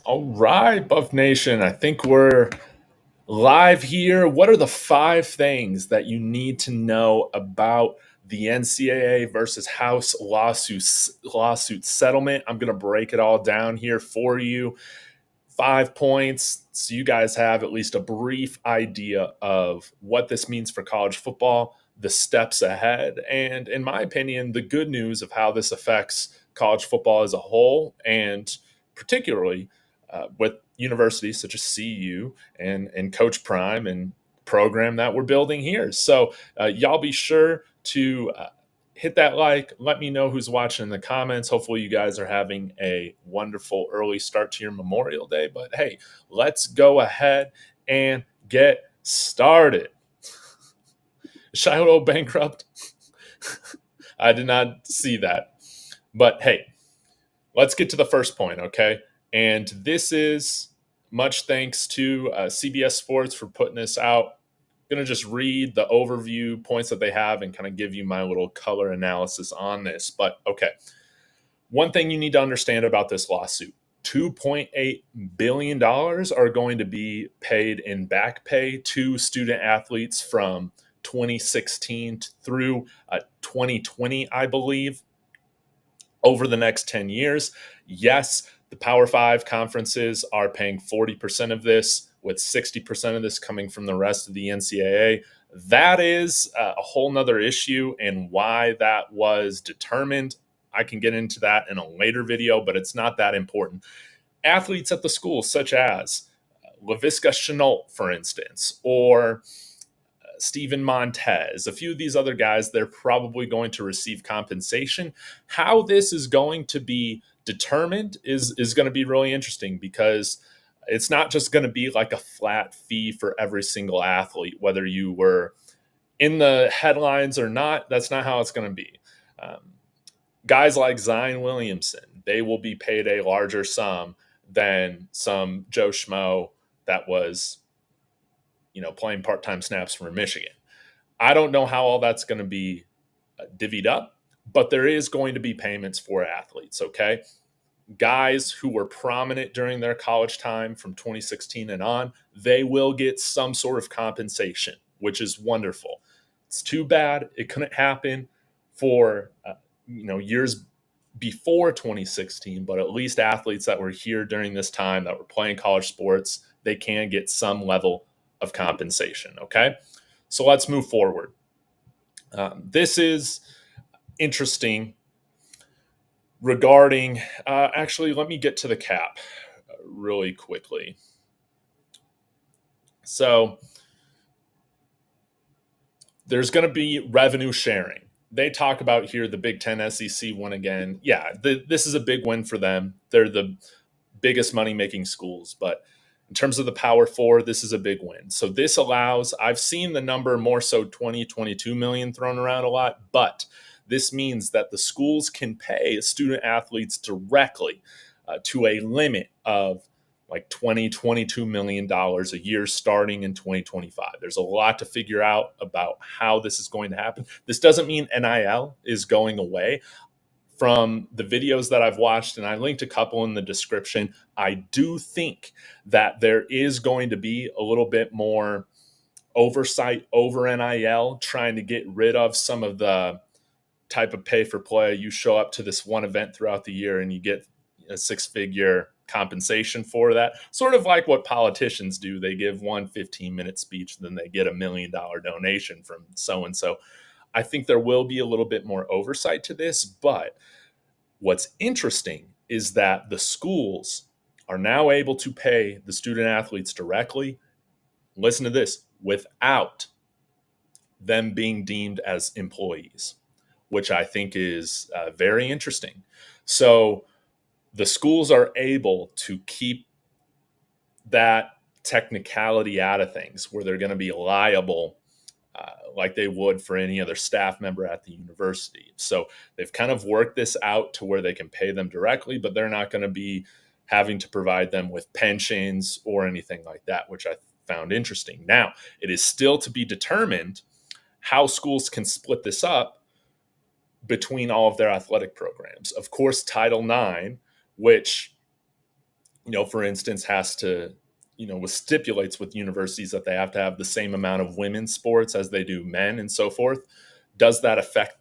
All right, Buff Nation. I think we're live here. What are the 5 things that you need to know about the NCAA versus House lawsuit settlement? I'm going to break it all down here for you. 5 points, so you guys have at least a brief idea of what this means for college football, the steps ahead, and in my opinion, the good news of how this affects college football as a whole, and particularly with universities such as CU and Coach Prime and program that we're building here. So y'all be sure to hit that like. Let me know who's watching in the comments. Hopefully, you guys are having a wonderful early start to your Memorial Day. But hey, let's go ahead and get started. Shiloh bankrupt? I did not see that. But hey, let's get to the first point, okay? And this is much thanks to CBS Sports for putting this out. I'm going to just read the overview points that they have and kind of give you my little color analysis on this. But okay, one thing you need to understand about this lawsuit: $2.8 billion dollars are going to be paid in back pay to student athletes from 2016 through 2020, I believe, over the next 10 years. Yes, the Power Five conferences are paying 40% of this, with 60% of this coming from the rest of the NCAA. That is a whole nother issue, and why that was determined, I can get into that in a later video, but it's not that important. Athletes at the school, such as LaVisca Chenault, for instance, or Steven Montez, a few of these other guys, they're probably going to receive compensation. How this is going to be determined is going to be really interesting, because it's not just going to be like a flat fee for every single athlete, whether you were in the headlines or not. That's not how it's going to be. Guys like Zion Williamson, they will be paid a larger sum than some Joe Schmo that was, playing part-time snaps for Michigan. I don't know how all that's going to be divvied up, but there is going to be payments for athletes, okay? Guys who were prominent during their college time from 2016 and on, they will get some sort of compensation, which is wonderful. It's too bad it couldn't happen for years before 2016, but at least athletes that were here during this time that were playing college sports, they can get some level of compensation, okay? So let's move forward. This is interesting regarding, actually, let me get to the cap really quickly. So there's going to be revenue sharing. They talk about here the Big Ten SEC one again. Yeah, this is a big win for them. They're the biggest money making schools, but in terms of the Power Four, this is a big win. So this allows, I've seen the number more so 20, 22 million thrown around a lot, but this means that the schools can pay student athletes directly to a limit of like 20, $22 million a year starting in 2025. There's a lot to figure out about how this is going to happen. This doesn't mean NIL is going away. From the videos that I've watched, and I linked a couple in the description, I do think that there is going to be a little bit more oversight over NIL, trying to get rid of some of the type of pay for play. You show up to this one event throughout the year and you get a 6-figure compensation for that. Sort of like what politicians do. They give one 15-minute speech, then they get $1 million donation from so-and-so. I think there will be a little bit more oversight to this, but what's interesting is that the schools are now able to pay the student athletes directly. Listen to this, without them being deemed as employees, which I think is very interesting. So the schools are able to keep that technicality out of things, where they're going to be liable like they would for any other staff member at the university. So they've kind of worked this out to where they can pay them directly, but they're not going to be having to provide them with pensions or anything like that, which I found interesting. Now, it is still to be determined how schools can split this up between all of their athletic programs. Of course, Title IX, which for instance, has to, with stipulates with universities that they have to have the same amount of women's sports as they do men and so forth. Does that affect,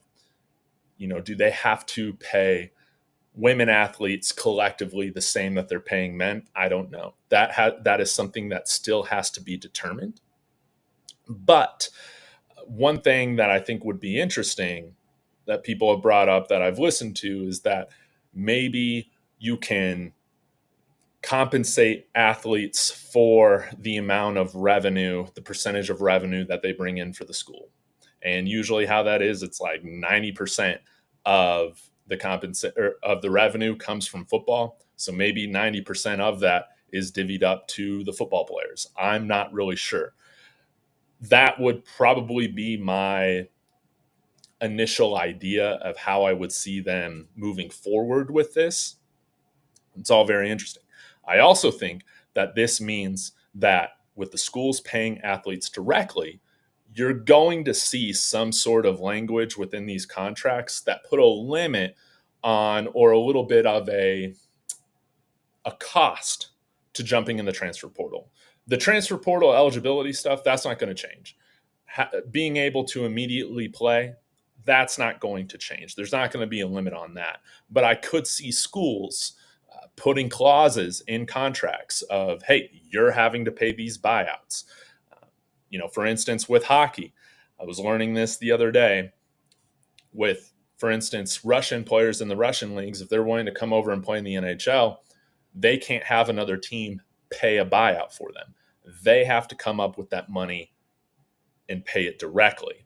do they have to pay women athletes collectively the same that they're paying men? I don't know. That is something that still has to be determined. But one thing that I think would be interesting that people have brought up that I've listened to is that maybe you can compensate athletes for the amount of revenue, the percentage of revenue that they bring in for the school. And usually how that is, it's like 90% of of the revenue comes from football. So maybe 90% of that is divvied up to the football players. I'm not really sure. That would probably be my initial idea of how I would see them moving forward with this. It's all very interesting. I also think that this means that with the schools paying athletes directly, you're going to see some sort of language within these contracts that put a limit on, or a little bit of a cost to jumping in the transfer portal. The transfer portal eligibility stuff, that's not going to change. Being able to immediately play, that's not going to change. There's not going to be a limit on that. But I could see schools putting clauses in contracts of, hey, you're having to pay these buyouts. For instance, with hockey, I was learning this the other day with, for instance, Russian players in the Russian leagues. If they're wanting to come over and play in the NHL, they can't have another team pay a buyout for them. They have to come up with that money and pay it directly.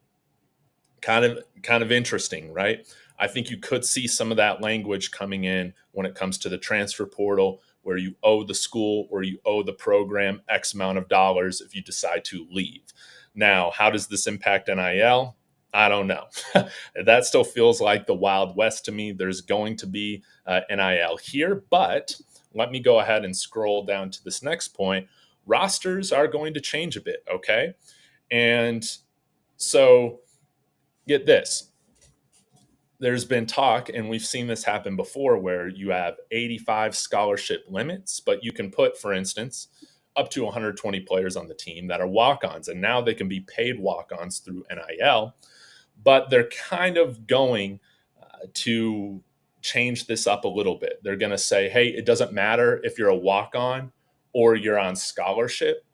Kind of interesting, right? I think you could see some of that language coming in when it comes to the transfer portal, where you owe the school or you owe the program X amount of dollars if you decide to leave. Now, how does this impact NIL? I don't know. That still feels like the Wild West to me. There's going to be NIL here, but let me go ahead and scroll down to this next point. Rosters are going to change a bit, okay? And so get this. There's been talk, and we've seen this happen before, where you have 85 scholarship limits, but you can put, for instance, up to 120 players on the team that are walk-ons, and now they can be paid walk-ons through NIL. But they're kind of going to change this up a little bit. They're going to say, hey, it doesn't matter if you're a walk-on or you're on scholarship.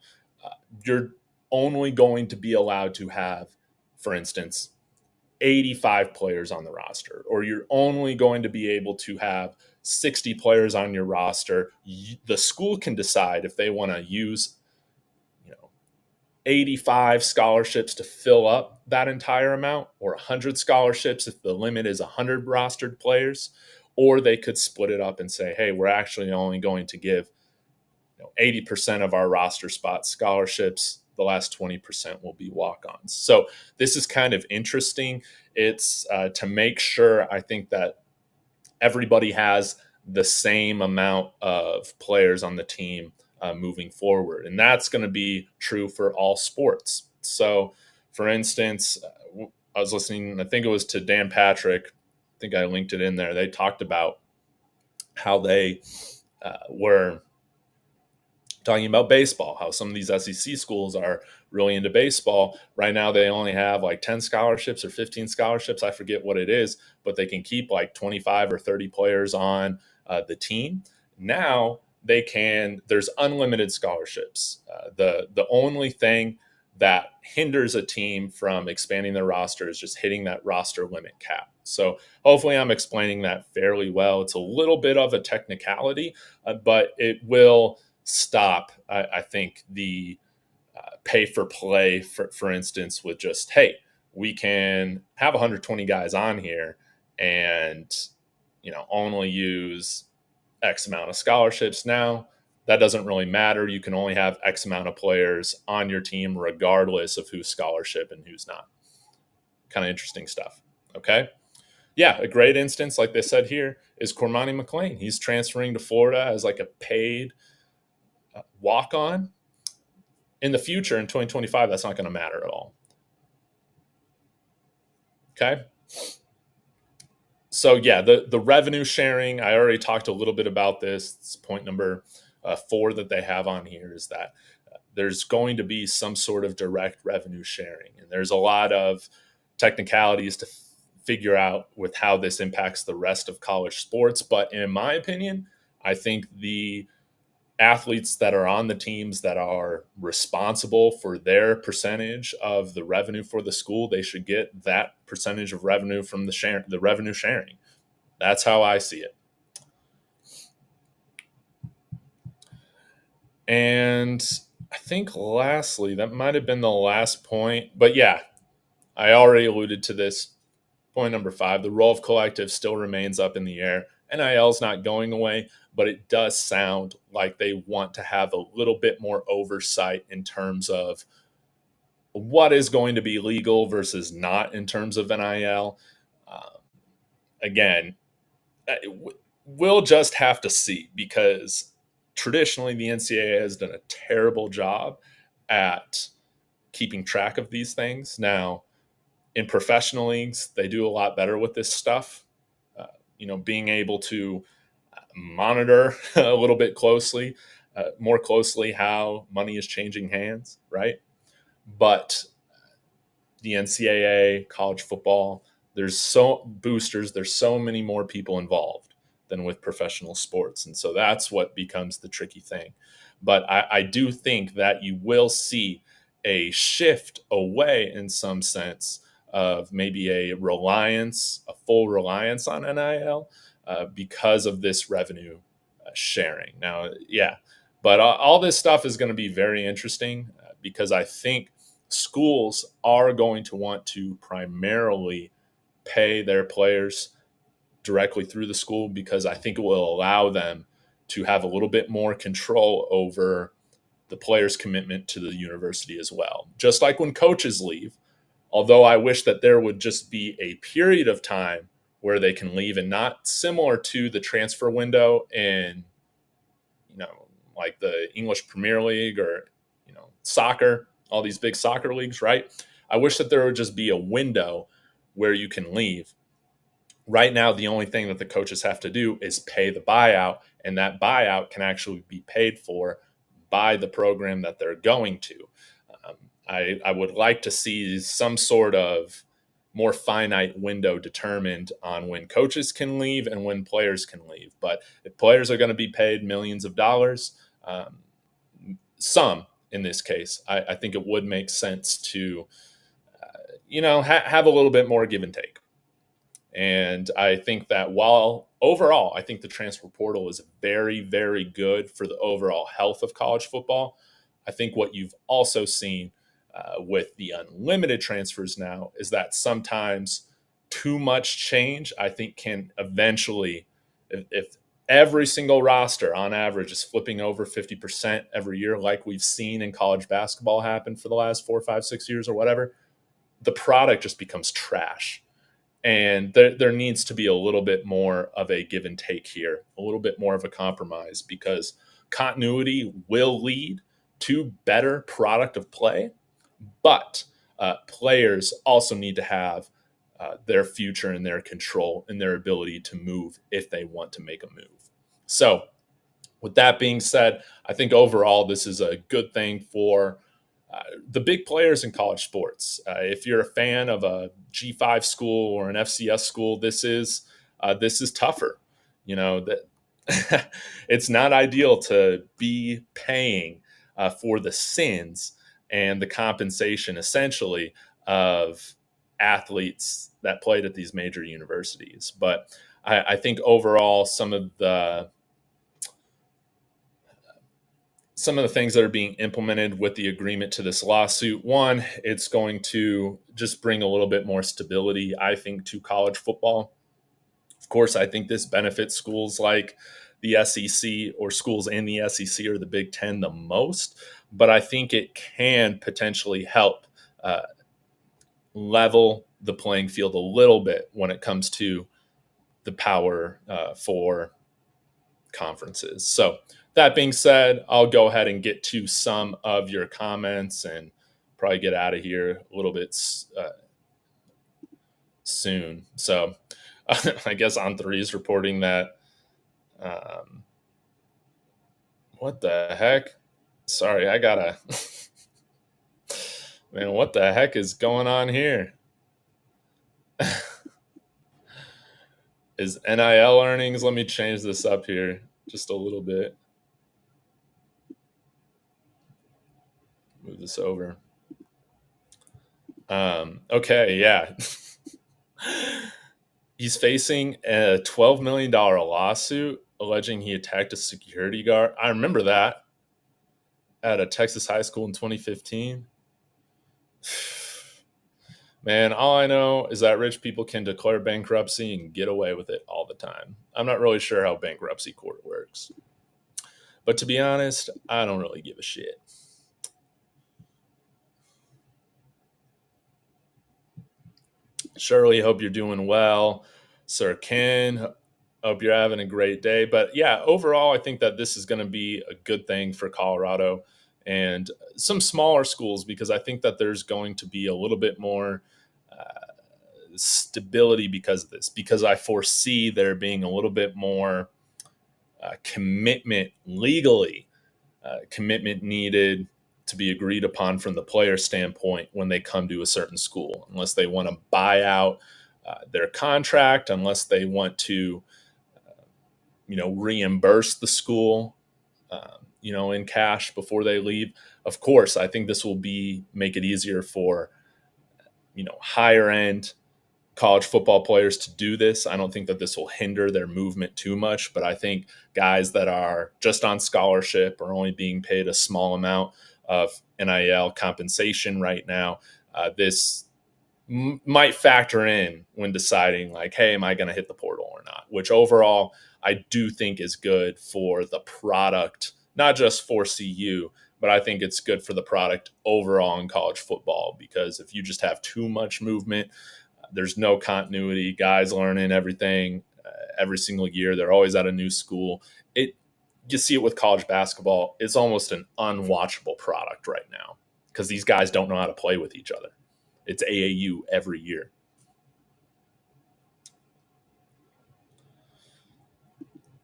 You're only going to be allowed to have, for instance, 85 players on the roster, or you're only going to be able to have 60 players on your roster. The school can decide if they want to use 85 scholarships to fill up that entire amount, or 100 scholarships if the limit is 100 rostered players, or they could split it up and say, hey, we're actually only going to give 80% of our roster spots scholarships. The last 20% will be walk-ons. So this is kind of interesting. It's to make sure, I think, that everybody has the same amount of players on the team moving forward. And that's going to be true for all sports. So, for instance, I was listening, I think it was to Dan Patrick. I think I linked it in there. They talked about how they were talking about baseball, how some of these SEC schools are really into baseball. Right now, they only have like 10 scholarships or 15 scholarships. I forget what it is, but they can keep like 25 or 30 players on the team. Now there's unlimited scholarships. The only thing that hinders a team from expanding their roster is just hitting that roster limit cap. So hopefully I'm explaining that fairly well. It's a little bit of a technicality, but it will stop, I think, the pay for play, for instance, with just, hey, we can have 120 guys on here and, only use X amount of scholarships. Now, that doesn't really matter. You can only have X amount of players on your team, regardless of who's scholarship and who's not. Kind of interesting stuff. Okay. Yeah, a great instance, like they said here, is Cormani McLean. He's transferring to Florida as like a paid walk on. In the future, in 2025, that's not going to matter at all. Okay. So yeah, the revenue sharing, I already talked a little bit about this. It's point number four that they have on here is that there's going to be some sort of direct revenue sharing. And there's a lot of technicalities to figure out with how this impacts the rest of college sports. But in my opinion, I think the athletes that are on the teams that are responsible for their percentage of the revenue for the school, they should get that percentage of revenue from the revenue sharing. That's how I see it. And I think lastly, that might have been the last point, but yeah, I already alluded to this. Point number 5, the role of collective still remains up in the air. NIL's not going away, but it does sound like they want to have a little bit more oversight in terms of what is going to be legal versus not in terms of NIL. Um, Again, we'll just have to see because traditionally the NCAA has done a terrible job at keeping track of these things. Now, in professional leagues, they do a lot better with this stuff. Being able to monitor a little bit more closely how money is changing hands, right? But the NCAA, college football, there's so many more people involved than with professional sports. And so that's what becomes the tricky thing. But I do think that you will see a shift away in some sense of maybe a full reliance on NIL because of this revenue sharing. Now, yeah, but all this stuff is going to be very interesting because I think schools are going to want to primarily pay their players directly through the school because I think it will allow them to have a little bit more control over the players' commitment to the university as well. Just like when coaches leave, although I wish that there would just be a period of time where they can leave and not similar to the transfer window in, like the English Premier League or, soccer, all these big soccer leagues, right? I wish that there would just be a window where you can leave. Right now, the only thing that the coaches have to do is pay the buyout, and that buyout can actually be paid for by the program that they're going to. Um, I would like to see some sort of more finite window determined on when coaches can leave and when players can leave. But if players are going to be paid millions of dollars, some in this case, I think it would make sense to, have a little bit more give and take. And I think that while overall, I think the transfer portal is very, very good for the overall health of college football, I think what you've also seen with the unlimited transfers now is that sometimes too much change, I think, can eventually, if every single roster on average is flipping over 50% every year, like we've seen in college basketball happen for the last 4, 5, 6 years or whatever, the product just becomes trash. And there needs to be a little bit more of a give and take here, a little bit more of a compromise, because continuity will lead to better product of play, but players also need to have their future and their control and their ability to move if they want to make a move. So, with that being said, I think overall this is a good thing for the big players in college sports. If you're a fan of a G5 school or an FCS school, this is tougher. That it's not ideal to be paying for the sins and the compensation, essentially, of athletes that played at these major universities. But I think overall, some of the things that are being implemented with the agreement to this lawsuit. One, it's going to just bring a little bit more stability, I think, to college football. Of course, I think this benefits schools like the SEC or schools in the SEC or the Big Ten the most, but I think it can potentially help level the playing field a little bit when it comes to the power for conferences. So, that being said, I'll go ahead and get to some of your comments and probably get out of here a little bit soon. So, I guess On3 is reporting that What the heck? Sorry, I gotta. Man, what the heck is going on here? Is NIL earnings? Let me change this up here just a little bit. Move this over. Okay, yeah. He's facing a $12 million lawsuit alleging he attacked a security guard. I remember that at a Texas high school in 2015. Man, all I know is that rich people can declare bankruptcy and get away with it all the time. I'm not really sure how bankruptcy court works. But to be honest, I don't really give a shit. Shirley, hope you're doing well. Sir Ken, hope you're having a great day. But yeah, overall, I think that this is going to be a good thing for Colorado and some smaller schools because I think that there's going to be a little bit more stability because of this, because I foresee there being a little bit more commitment legally, commitment needed to be agreed upon from the player standpoint when they come to a certain school, unless they want to buy out their contract, unless they want to, reimburse the school, in cash before they leave. Of course, I think this will make it easier for, higher end college football players to do this. I don't think that this will hinder their movement too much, but I think guys that are just on scholarship or only being paid a small amount of NIL compensation right now, this might factor in when deciding like, hey, am I going to hit the portal or not? Which overall, I do think is good for the product, not just for CU, but I think it's good for the product overall in college football because if you just have too much movement, there's no continuity. Guys learning everything every single year. They're always at a new school. You see it with college basketball. It's almost an unwatchable product right now because these guys don't know how to play with each other. It's AAU every year.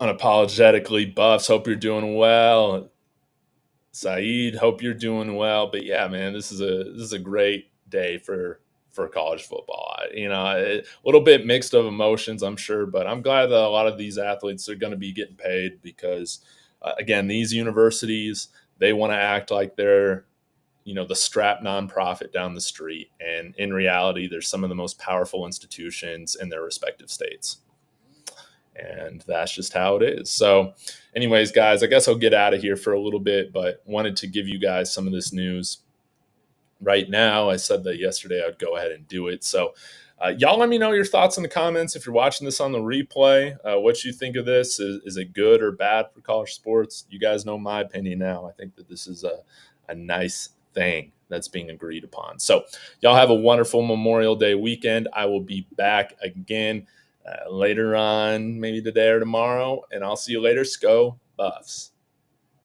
Unapologetically, Buffs, hope you're doing well. Saeed, hope you're doing well. But yeah, man, this is a great day for college football. A little bit mixed of emotions, I'm sure, but I'm glad that a lot of these athletes are going to be getting paid because, again, these universities, they want to act like they're, the strap nonprofit down the street. And in reality, they're some of the most powerful institutions in their respective states. And that's just how it is. So, anyways, guys, I guess I'll get out of here for a little bit, but wanted to give you guys some of this news right now. I said that yesterday I'd go ahead and do it. So, y'all let me know your thoughts in the comments if you're watching this on the replay. What you think of this? Is it good or bad for college sports? You guys know my opinion now. I think that this is a nice thing that's being agreed upon. So, y'all have a wonderful Memorial Day weekend. I will be back again later on, maybe today or tomorrow, and I'll see you later. Go Buffs.